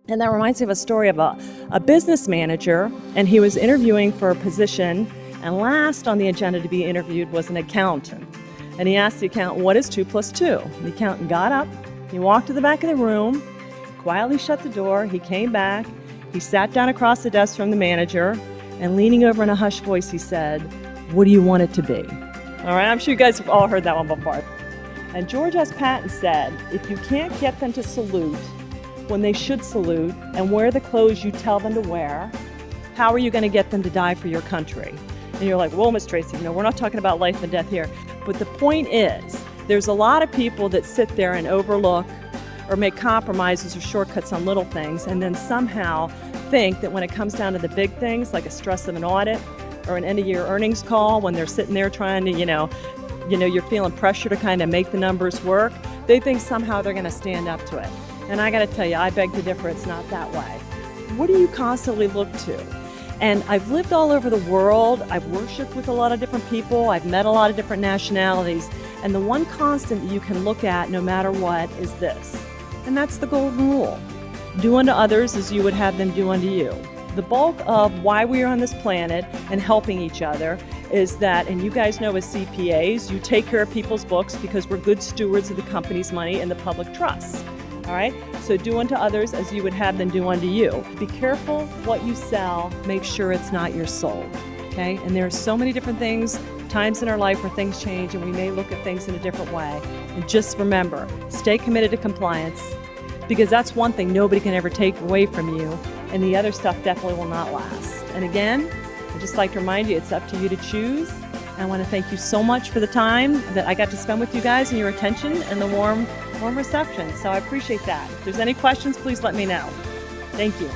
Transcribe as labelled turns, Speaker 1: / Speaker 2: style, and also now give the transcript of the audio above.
Speaker 1: And that reminds me of a story of a business manager, and he was interviewing for a position, and last on the agenda to be interviewed was an accountant. And he asked the accountant, what is 2 + 2? The accountant got up, he walked to the back of the room, quietly shut the door, he came back, he sat down across the desk from the manager, and leaning over in a hushed voice, he said, what do you want it to be? All right, I'm sure you guys have all heard that one before. And George S. Patton said, if you can't get them to salute when they should salute and wear the clothes you tell them to wear, how are you going to get them to die for your country? And you're like, well, Miss Tracey, we're not talking about life and death here. But the point is, there's a lot of people that sit there and overlook or make compromises or shortcuts on little things and then somehow think that when it comes down to the big things, like a stress of an audit or an end-of-year earnings call, when they're sitting there trying to, you're feeling pressure to kind of make the numbers work, they think somehow they're going to stand up to it. And I got to tell you, I beg to differ, it's not that way. What do you constantly look to? And I've lived all over the world, I've worshiped with a lot of different people, I've met a lot of different nationalities, and the one constant that you can look at no matter what is this, and that's the golden rule. Do unto others as you would have them do unto you. The bulk of why we are on this planet and helping each other is that, and you guys know as CPAs, you take care of people's books because we're good stewards of the company's money and the public trust. All right, so do unto others as you would have them do unto you. Be careful what you sell, make sure it's not your soul, okay? And there are so many different things, times in our life where things change and we may look at things in a different way. And just remember, stay committed to compliance because that's one thing nobody can ever take away from you, and the other stuff definitely will not last. And again, I'd just like to remind you, it's up to you to choose. I want to thank you so much for the time that I got to spend with you guys and your attention and the warm reception. So I appreciate that. If there's any questions, please let me know. Thank you.